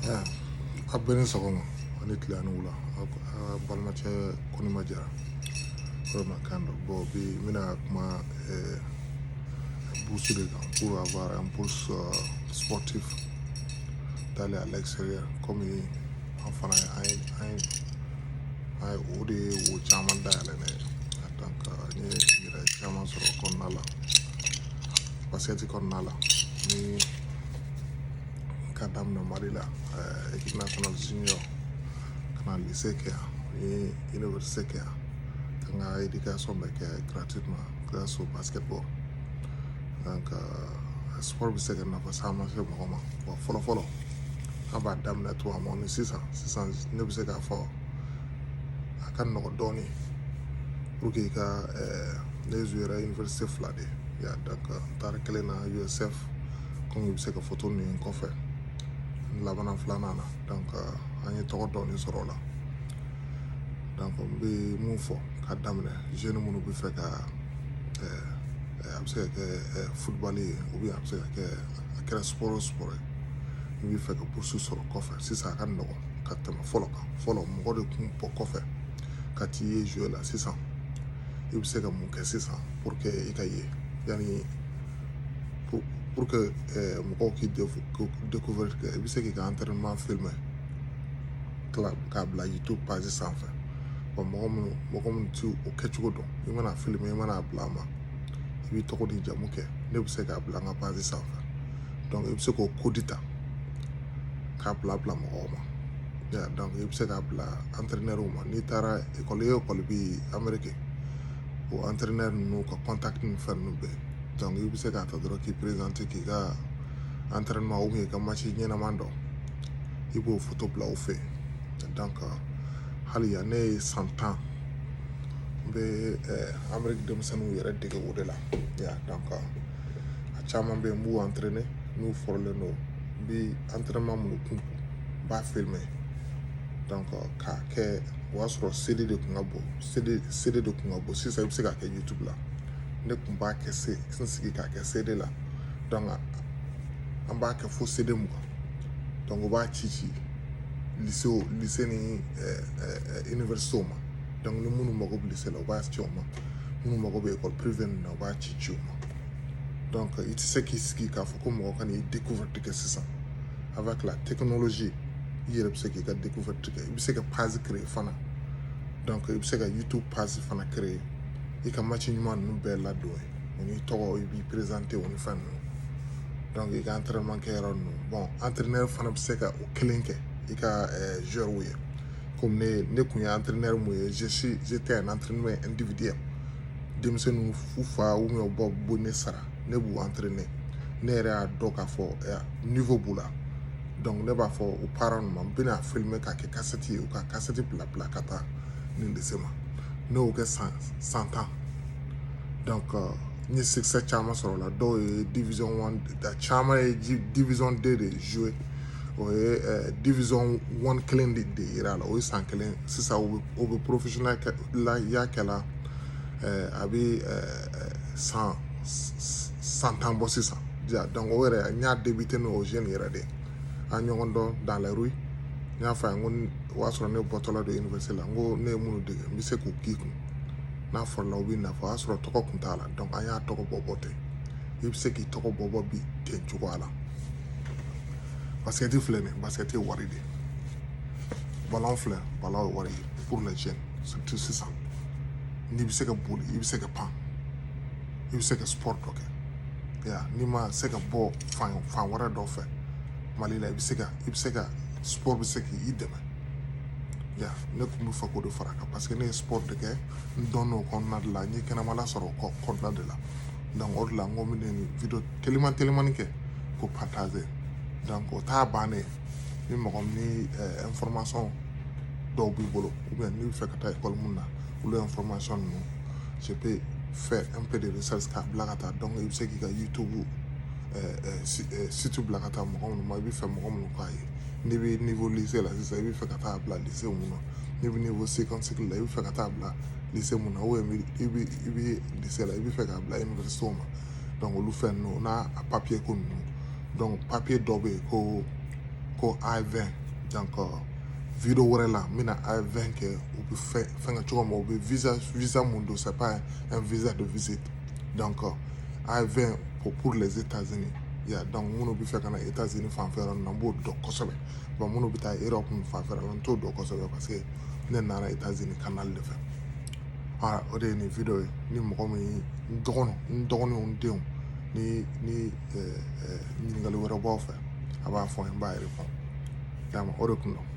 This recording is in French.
Yeah, I've been in Sogoma, and it Lanula, Balmache, Konimaja, Roma Kando, Bobby, Mina, ma, bourse, pour avoir un bourse sportif d'aller à l'extérieur, comme enfin, I would chairman dial donc ni chairman soro konnala basket konnala ni kadam no marila équipe nationale junior kana lycée ke ni université ke kanga éducation be ke gratuitement grâce au basketball donc sport bi seke na fa sama se mo ma folo aba dam na to amon 600 ne bi se ka fo akan no doni pour que les joueurs à l'université fladé ya donc tar kele na USF comme bi se ka photo ni ko fe la bana flanana donc ani to doni soro la donc bi mu fo ka damne jeune munu bi fe ka am se ka football ou bien am se ka sport bi fe ka pour soro ko fe si ça kan no ka tema folo mo de kun po ko fe ka ti jouer la 600 il se ka mun kɛ sisan pour que i ka ye yani pour que mɔgɔw k'i découvrir kɛ i bɛ se k'i ka entraînement filmer k'a bila YouTube page sanfɛ wa mɔgɔ minnu ti o kɛcogo dɔn i mana filmer i mana bila a ma i b'i tɔgɔ ni jamu kɛ ne bɛ se k'a bila n ka page sanfɛ donc i bɛ se k'o kodi ta k'a bila mɔgɔw ma donc i bɛ se k'a bila entraîneur ma n'i taara école bi Amérique o entraîneur ninnu ka contact ni fɛn ninnu bɛɛ donc i bɛ se k'a ta dɔrɔn k'i présenter k'i ka entraînement ou bien i ka match ɲɛnaman dɔn i b'o photo bila o fɛ donc hali yan ne ye san 10 n bɛ Amérique denmisɛnninw yɛrɛ dege o de la donc a caman bɛ yen n b'u entraîner n'u fɔrɔlen don n bi entraînement minnu kun n b'a filmer donc k'a kɛ o y'a sɔrɔ CD de kun ka bon CD de kun ka bon sisan i bɛ se k'a kɛ YouTube la ne kun b'a kɛ n sigi k'a kɛ CD la donc an b'a kɛ fo CD mugan donc o b'a ci lycée ni université ma donc ni minnu mago bɛ lycée la o b'a ci o ma minnu mago bɛ école privée ninnu na o b'a ci o ma donc i tɛ se k'i sigi k'a fɔ ko mɔgɔ ka n'i découverte kɛ sisan avec la technologie i yɛrɛ bɛ se k'i ka découverte kɛ i bɛ se ka page créer fana donc i bɛ se ka YouTube page fana créer i ka match ɲuman ninnu bɛɛ ladon o n'i tɔgɔ i b'i présenter o ni fɛn ninnu donc i ka entraînement kɛ yɔrɔ ninnu bon entraîneur fana bɛ se ka o kelen kɛ i ka joueur ye comme ne kun ye entraîneur mun ye j'étais un entraîneur individuel denmisɛnninw fu fa ou bien u bɔ ne sara ne b'u entraîner ne yɛrɛ y'a dɔn k'a fɔ niveau b'u la donc ne b'a fɔ u parents ninnu ma n bɛna filmer k'a kɛ cassette ye u ka cassette bila ka taa nin lycée ma ne y'o kɛ san 10 donc n ye succès caman sɔrɔ o la dɔw ye division 1 caman ye division 2 de jouer o ye division 1 kelen de yira la o ye san kelen sisan o bɛ professionnel la y'a kɛla a bɛ san 10 bɔ sisan donc o yɛrɛ n y'a débuté n'o jeune yɛrɛ de an ɲɔgɔn dɔn dans la rue n y'a fɔ a ye n ko o y'a sɔrɔ ne bɔtɔla don université la n ko ne ye minnu dege n bɛ se k'u k'i kun n'a fɔra u b'i nafa o y'a sɔrɔ tɔgɔ kun t'a la donc an y'a tɔgɔ bɔ ten i bɛ se k'i tɔgɔ bɔ bi ten cogoya la basket filɛ nin ye basket ye wari de ye ballon filɛ ballon ye wari ye pour les jeunes surtout sisan n'i bɛ se ka boli i bɛ se ka pan i bɛ se ka sport dɔ kɛ n'i ma se ka bɔ fan wɛrɛ dɔ fɛ Mali la i bɛ se ka sport bɛ se k'i dɛmɛ ne kun bɛ fɛ k'o de fara kan parce que ne ye sport de kɛ n dɔn n'o kɔnɔna de la n ye kɛnɛmala sɔrɔ o kɔnɔna de la donc o de la n ko n bɛ nin video telimani kɛ k'o partager donc o t'a bannen ni mɔgɔ ni information dɔw b'i bolo ou bien n'i bɛ fɛ ka taa école mun na olu information ninnu je peux faire un peu de recherche k'a bila ka taa donc i bɛ se k'i ka YouTube site bila ka taa mɔgɔ minnu ma i bɛ fɛ mɔgɔ minnu k'a ye n'i bɛ niveau lycée la sisan i bɛ fɛ ka taa bila lycée mun na n'i bɛ niveau 50 cycle la i bɛ fɛ ka taa bila lycée mun na ou bien i bɛ lycée la i bɛ fɛ k'a bila université ma donc olu fɛn ninnu n'a papier ko ninnu donc papier dɔ bɛ yen ko ko A20 donc vidéo wɛrɛ la n bɛna A20 kɛ u bɛ fɛn kɛ cogo min u bɛ visa mun don c'est pas un visa de visite donc A20 pour les États-Unis donc minnu bɛ fɛ ka na États-Unis fanfɛ yɔrɔ ninnu n b'o dɔn kosɛbɛ bon minnu bɛ taa Europe fanfɛ la n t'o dɔn kosɛbɛ parce que ne nana États-Unis canal de fɛ o de ye nin video ye ni mɔgɔ min n dɔgɔninw n denw ni ɲininkali wɛrɛ b'aw fɛ a b'a fɔ n b'a répond o de kun don